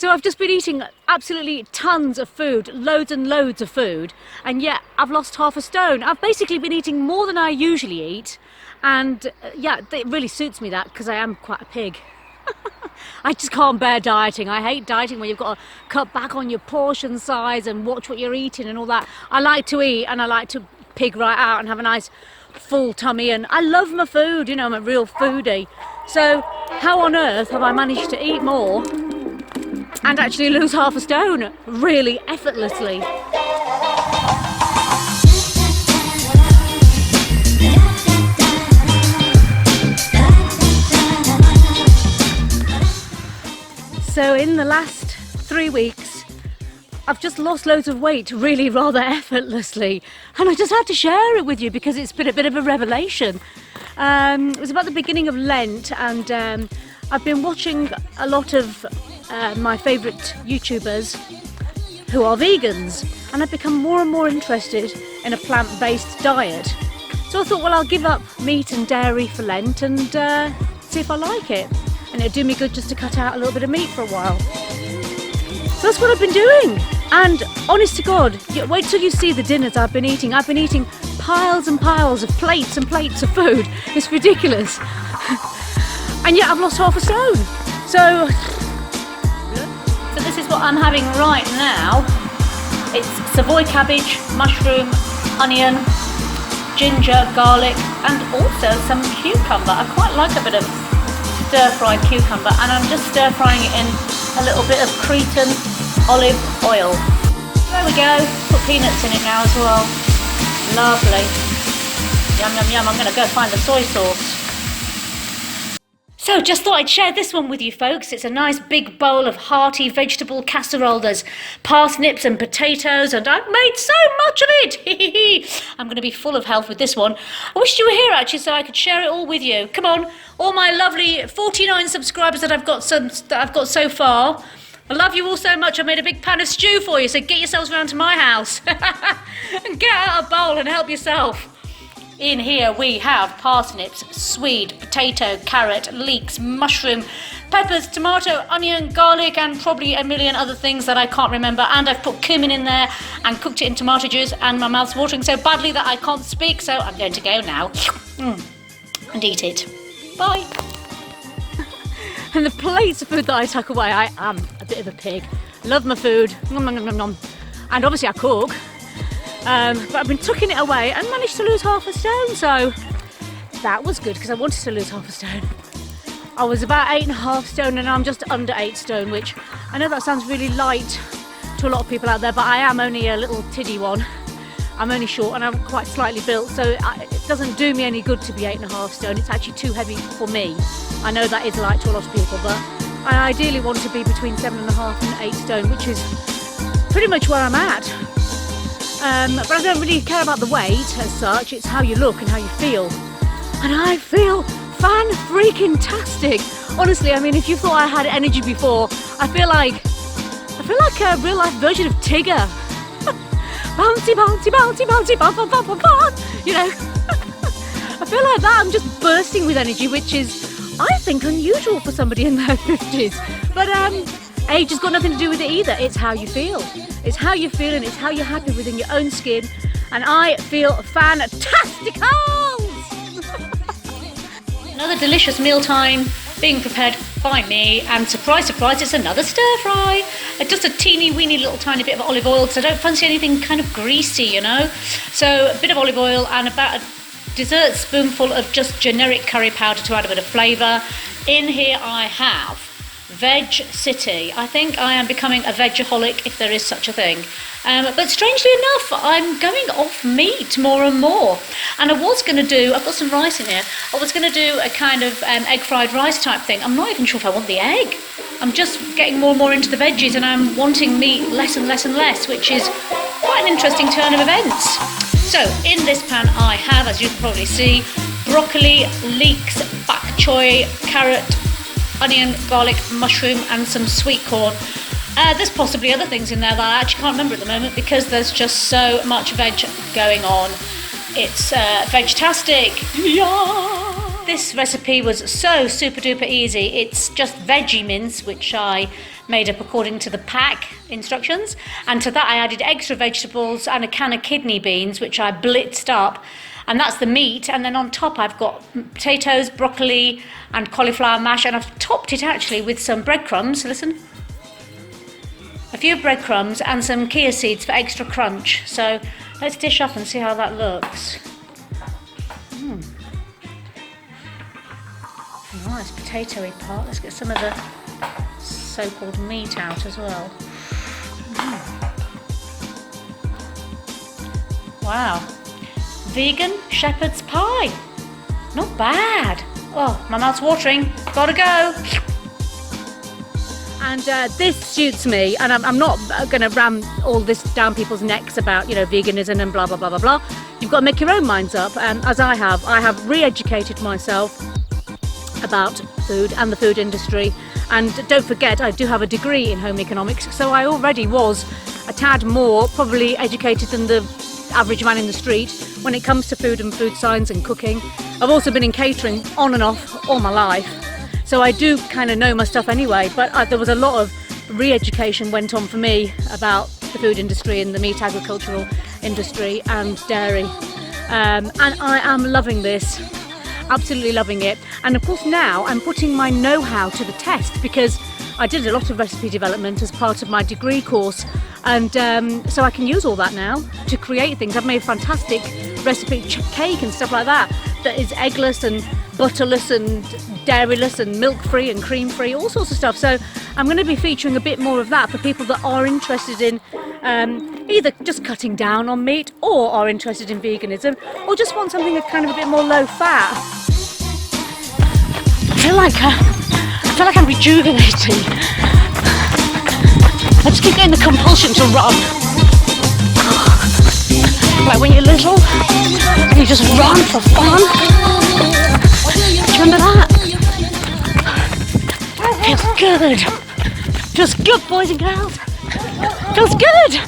So I've just been eating absolutely tons of food, loads and loads of food, and yet I've lost half a stone. I've basically been eating more than I usually eat, and yeah, it really suits me that, because I am quite a pig. I just can't bear dieting. I hate dieting when you've got to cut back on your portion size and watch what you're eating and all that. I like to eat, and I like to pig right out and have a nice full tummy, and I love my food, you know, I'm a real foodie. So how on earth have I managed to eat more and actually lose half a stone really effortlessly? So in the last 3 weeks, I've just lost loads of weight really rather effortlessly, and I just had to share it with you because it's been a bit of a revelation. It was about the beginning of Lent, and I've been watching a lot of my favourite YouTubers who are vegans, and I've become more and more interested in a plant-based diet. So I thought, well, I'll give up meat and dairy for Lent and see if I like it. And it'd do me good just to cut out a little bit of meat for a while. So that's what I've been doing. And honest to God, wait till you see the dinners I've been eating. I've been eating piles and piles of plates and plates of food. It's ridiculous. And yet I've lost half a stone. So this is what I'm having right now. It's Savoy cabbage, mushroom, onion, ginger, garlic, and also some cucumber. I quite like a bit of stir-fried cucumber, and I'm just stir-frying it in a little bit of Cretan olive oil. There we go. Put peanuts in it now as well. Lovely. Yum, yum, yum. I'm going to go find the soy sauce. So just thought I'd share this one with you folks. It's a nice big bowl of hearty vegetable casserole. There's parsnips and potatoes, and I've made so much of it. I'm going to be full of health with this one. I wish you were here actually so I could share it all with you. Come on, all my lovely 49 subscribers that I've got so far. I love you all so much. I made a big pan of stew for you, so get yourselves round to my house and get out a bowl and help yourself. In here we have parsnips, swede, potato, carrot, leeks, mushroom, peppers, tomato, onion, garlic, and probably a million other things that I can't remember. And I've put cumin in there and cooked it in tomato juice, and my mouth's watering so badly that I can't speak, so I'm going to go now and eat it. Bye. And the plates of food that I tuck away, I am a bit of a pig. Love my food. Nom, nom, nom, nom, nom. And obviously I cook. But I've been tucking it away and managed to lose half a stone, so that was good because I wanted to lose half a stone. I was about 8.5 stone and I'm just under 8 stone, which I know that sounds really light to a lot of people out there, but I am only a little tiddy one. I'm only short and I'm quite slightly built, so it doesn't do me any good to be 8.5 stone. It's actually too heavy for me. I know that is light to a lot of people, but I ideally want to be between 7.5 and 8 stone, which is pretty much where I'm at. But I don't really care about the weight as such, it's how you look and how you feel. And I feel fan-freaking-tastic. Honestly, I mean, if you thought I had energy before, I feel like a real-life version of Tigger. Bouncy, bouncy, bouncy, bouncy, bounce, bounce, bounce, bounce, bounce. You know, I feel like that. I'm just bursting with energy, which is, I think, unusual for somebody in their 50s. But age has got nothing to do with it either. It's how you feel. It's how you feel, and it's how you're happy within your own skin. And I feel fantastic. Another delicious mealtime being prepared by me, and surprise, surprise, it's another stir fry. Just a teeny weeny little tiny bit of olive oil, because I don't fancy anything kind of greasy, you know. So a bit of olive oil and about a dessert spoonful of just generic curry powder to add a bit of flavour. In here I have Veg City. I think I am becoming a vegaholic, if there is such a thing. But strangely enough, I'm going off meat more and more. And I was going to do, I've got some rice in here, I was going to do a kind of egg fried rice type thing. I'm not even sure if I want the egg. I'm just getting more and more into the veggies, and I'm wanting meat less and less and less, which is quite an interesting turn of events. So in this pan I have, as you can probably see, broccoli, leeks, bok choy, carrot, onion, garlic, mushroom, and some sweet corn. There's possibly other things in there that I actually can't remember at the moment because there's just so much veg going on. It's veg-tastic. Yeah. This recipe was so super duper easy. It's just veggie mince, which I made up according to the pack instructions, and to that I added extra vegetables and a can of kidney beans, which I blitzed up, and that's the meat. And then on top I've got potatoes, broccoli and cauliflower mash, and I've topped it actually with some breadcrumbs. Listen, a few breadcrumbs and some chia seeds for extra crunch. So let's dish up and see how that looks. Nice potatoey part. Let's get some of the so-called meat out as well. Wow. Vegan shepherd's pie. Not bad. Oh, my mouth's watering. Gotta go. And this suits me, and I'm not going to ram all this down people's necks about, veganism and blah, blah, blah, blah, blah. You've got to make your own minds up, as I have re-educated myself about food and the food industry. And don't forget, I do have a degree in home economics, so I already was a tad more probably educated than the average man in the street when it comes to food and food science and cooking. I've also been in catering on and off all my life, so I do kind of know my stuff anyway, but there was a lot of re-education went on for me about the food industry and the meat agricultural industry and dairy. And I am loving this. Absolutely loving it. And of course now I'm putting my know-how to the test, because I did a lot of recipe development as part of my degree course, and so I can use all that now to create things. I've made fantastic recipe cake and stuff like that is eggless and butterless and dairyless and milk-free and cream-free, all sorts of stuff. So I'm going to be featuring a bit more of that for people that are interested in either just cutting down on meat, or are interested in veganism, or just want something that's kind of a bit more low-fat. I feel like I'm rejuvenating. I just keep getting the compulsion to run. Like when you're little and you just run for fun. Do you remember that? Feels good. Feels good, boys and girls. Feels good.